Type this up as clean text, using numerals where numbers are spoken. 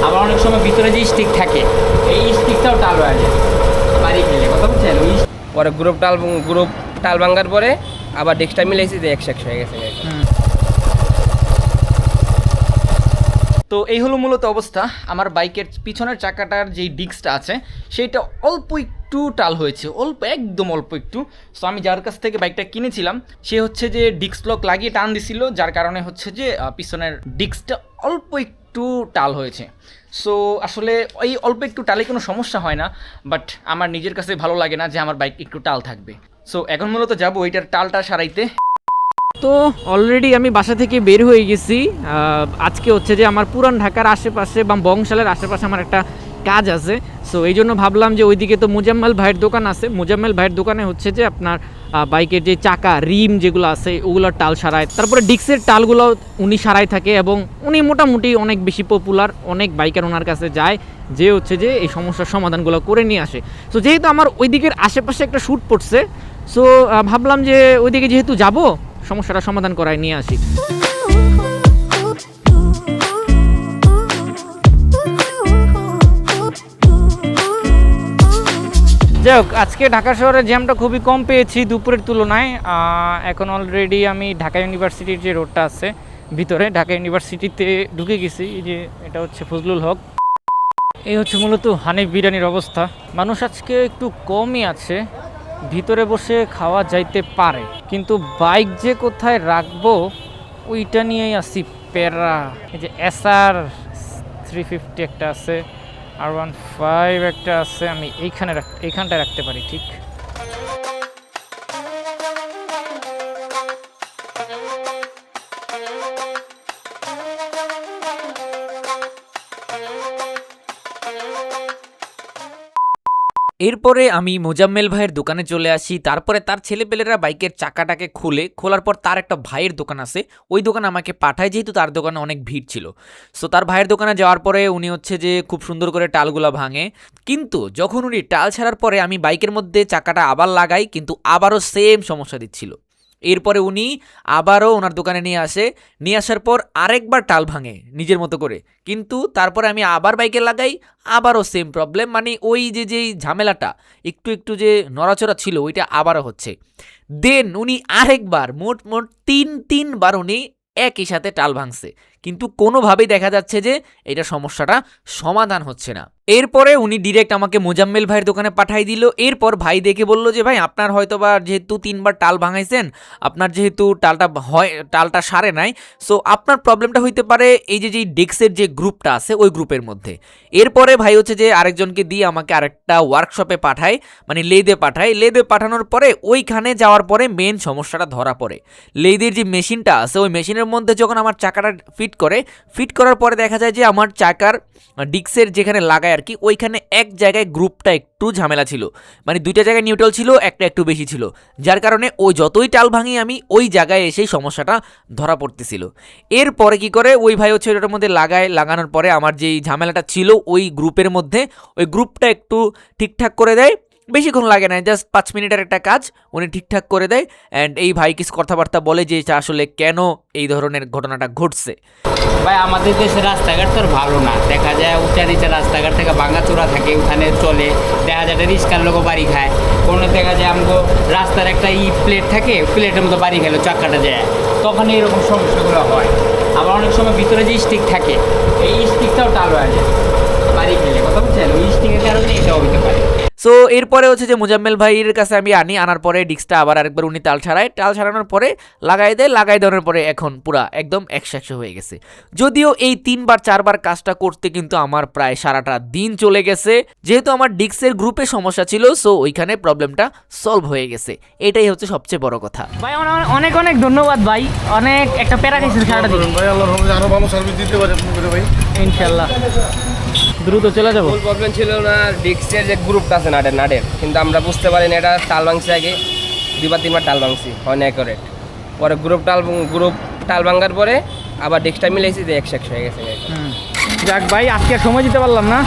আবার অনেক সময় ভিতরে যে স্টিক থাকে এই স্টিকটাও টাল হয়ে যায় বাড়ি খেলে, কথা বুঝছেন? ওই পরে গ্রুপ টাল ভাঙার পরে আবার ডিস্কটা মিলাইছি যে 100 হয়ে গেছে। তো এই হলো মূলত অবস্থা। আমার বাইকের পিছনের চাকাটার যেই ডিস্কটা আছে সেইটা অল্প একটু টাল হয়েছে, একদম অল্প একটু। সো আমি যার কাছ থেকে বাইকটা কিনেছিলাম সে হচ্ছে যে ডিস্ক লক লাগিয়ে টান দিছিল, যার কারণে হচ্ছে যে পিছনের ডিস্কটা অল্প একটু টাল হয়েছে। সো আসলে এই অল্প একটু টালে কোনো সমস্যা হয় না, বাট আমার নিজের কাছে ভালো লাগে না যে আমার বাইক একটু টাল থাকবে। সো এখন মূলত যাবো এইটার টালটা সারাইতে। তো অলরেডি আমি বাসা থেকে বের হয়ে গেছি। আজকে হচ্ছে যে আমার পুরান ঢাকার আশেপাশে বা বংশালের আশেপাশে আমার একটা কাজ আছে। সো এই জন্য ভাবলাম যে ওইদিকে তো মোজাম্মেল ভাইয়ের দোকান আছে, মোজাম্মেল ভাইয়ের দোকানে হচ্ছে যে আপনার বাইকের যে চাকা রিম যেগুলো আছে ওগুলোর টাল সারায়, তারপরে ডিস্কের টালগুলো উনি সারাই থাকে এবং উনি মোটামুটি অনেক বেশি পপুলার, অনেক বাইকার ওনার কাছে যায় যে হচ্ছে যে এই সমস্যার সমাধানগুলো করে নিয়ে আসে। সো যেহেতু আমার ওই দিকের আশেপাশে একটা শ্যুট পড়ছে, সো ভাবলাম যে ওইদিকে যেহেতু যাব সমস্যাটা সমাধান করায় নিয়ে আসি। যাই হোক, আজকে ঢাকা শহরের জ্যামটা খুবই কম পেয়েছি দুপুরের তুলনায়। এখন অলরেডি আমি ঢাকা ইউনিভার্সিটির যে রোডটা আছে ভিতরে, ঢাকা ইউনিভার্সিটিতে ঢুকে গেছি। এই যে এটা হচ্ছে ফজলুল হক। এই হচ্ছে মূলত হানিফ বিরিয়ানির অবস্থা। মানুষ আজকে একটু কমই আছে, ভিতরে বসে খাওয়া যাইতে পারে, কিন্তু বাইক যে কোথায় রাখবো ওইটা নিয়েই আসি প্যারা। এই যে SR 350 একটা আছে, R15 একটা আছে, আমি এইখানটায় রাখতে পারি ঠিক। এরপরে আমি মোজাম্মেল ভাইয়ের দোকানে চলে আসি। তারপরে তার ছেলেপেলেরা বাইকের চাকাটাকে খোলার পর তার একটা ভাইয়ের দোকান আছে, ওই দোকানে আমাকে পাঠায়, যেহেতু তার দোকানে অনেক ভিড় ছিল। সো তার ভাইয়ের দোকানে যাওয়ার পরে উনি হচ্ছে যে খুব সুন্দর করে টালগুলো ভাঙে, কিন্তু যখন উনি টাল ছাড়ার পরে আমি বাইকের মধ্যে চাকাটা আবার লাগাই, কিন্তু আবারও সেম সমস্যা দিচ্ছিল। এরপরে উনি আবারও ওনার দোকানে নিয়ে আসার পর আরেকবার টাল ভাঙে নিজের মতো করে, কিন্তু তারপরে আমি আবার বাইকে লাগাই, আবারও সেম প্রবলেম। মানে ওই যেই ঝামেলাটা একটু যে নড়াচড়া ছিল ওইটা আবারও হচ্ছে। দেন উনি আরেকবার মোট তিনবার উনি একই সাথে টাল ভাঙছে, কিন্তু কোনোভাবেই দেখা যাচ্ছে যে এটা সমস্যাটা সমাধান হচ্ছে না। এরপরে উনি ডিরেক্ট আমাকে মোজাম্মেল ভাইয়ের দোকানে পাঠাই দিল। এরপর ভাই দেখে বলল যে ভাই আপনার হয়তো বা যেহেতু 3বার টাল ভাঙাইছেন, আপনার যেহেতু টালটা সারে নাই, সো আপনার প্রবলেমটা হইতে পারে এই যেই ডেস্কের যে গ্রুপটা আছে ওই গ্রুপের মধ্যে। এরপরে ভাই হচ্ছে যে আরেকজনকে দিয়ে আমাকে আরেকটা ওয়ার্কশপে পাঠায়, মানে লেদে পাঠানোর পরে ওইখানে যাওয়ার পরে মেন সমস্যাটা ধরা পড়ে। লেদের যে মেশিনটা আছে ওই মেশিনের মধ্যে যখন আমার চাকাটা ফিট করার পরে দেখা যায় যে আমার চাকার ডিস্কের যেখানে লাগায় আর কি, ওইখানে এক জায়গায় গ্রুপটা একটু ঝামেলা ছিল, মানে দুইটা জায়গায় নিউট্রাল ছিল, একটা একটু বেশি ছিল, যার কারণে ওই যতই টাল ভাঙি আমি ওই জায়গায় এসেই সমস্যাটা ধরা পড়তেছিল। এরপরে কি করে ওই ভাই হচ্ছে ওটার মধ্যে লাগানোর পরে আমার যেই ঝামেলাটা ছিল ওই গ্রুপের মধ্যে, ওই গ্রুপটা একটু ঠিকঠাক করে দেয়। বেশিক্ষণ লাগে না, জাস্ট 5 মিনিটের একটা কাজ, উনি ঠিকঠাক করে দেয়। অ্যান্ড এই ভাই কিছু কথাবার্তা বলে যে আসলে কেন এই ধরনের ঘটনাটা ঘটছে। ভাই আমাদের দেশের রাস্তাঘাট তো আর ভালো না, দেখা যায় উঁচা নিচা রাস্তাঘাট থেকে ভাঙাচোরা থাকে, ওখানে চলে, দেখা যায় রিস্কার লোকও বাড়ি খায়, কোনো দেখা যায় আমাকে রাস্তার একটা প্লেট থাকে, প্লেটের মতো বাড়ি খেলো চাকাটা যায়, তখন এরকম সমস্যাগুলো হয়। আবার অনেক সময় ভিতরে যে স্টিক থাকে এই স্টিকটাও টাল হয়ে যায় বাড়ি খেলে, কথা বুঝছেন? ওই স্টিকের কারণে এটাও হতে পারে। সো এরপরে হচ্ছে যে মোজাম্মেল ভাইয়ের কাছে আমি আনার পরে ডিস্কটা আবার আরেকবার উনি টাল ছাড়ানোর পরে লাগাই দেওয়ার পরে এখন পুরা একদম 100 হয়ে গেছে। যদিও এই 3-4বার কাজটা করতে কিন্তু আমার প্রায় সারাটা দিন চলে গেছে, যেহেতু আমার ডিস্কের গ্রুপে সমস্যা ছিল, সো ওইখানে প্রবলেমটা সলভ হয়ে গেছে। এটাই হচ্ছে সবচেয়ে বড় কথা। ভাই অনেক ধন্যবাদ ভাই, অনেক একটা প্যারা খাইছেন সারাটা দিন ভাই। আল্লাহর রহমতে আরো ভালো সার্ভিস দিতে পারে আপনি করে ভাই, ইনশাআল্লাহ। দ্রুত চলে যাবো। মূল প্রবলেম ছিল না ডিস্কের যে গ্রুপটা আছে নাটের, কিন্তু আমরা বুঝতে পারিনি এটা টাল ভাঙছি আগে 2-3বার টাল ভাঙছি হয় না অ্যাকুরেট। পরে গ্রুপ টাল ভাঙার পরে আবার ডিস্কটা মিলাইছি যে 100 হয়ে গেছে। যাক ভাই, আজকে আর সময় দিতে পারলাম না।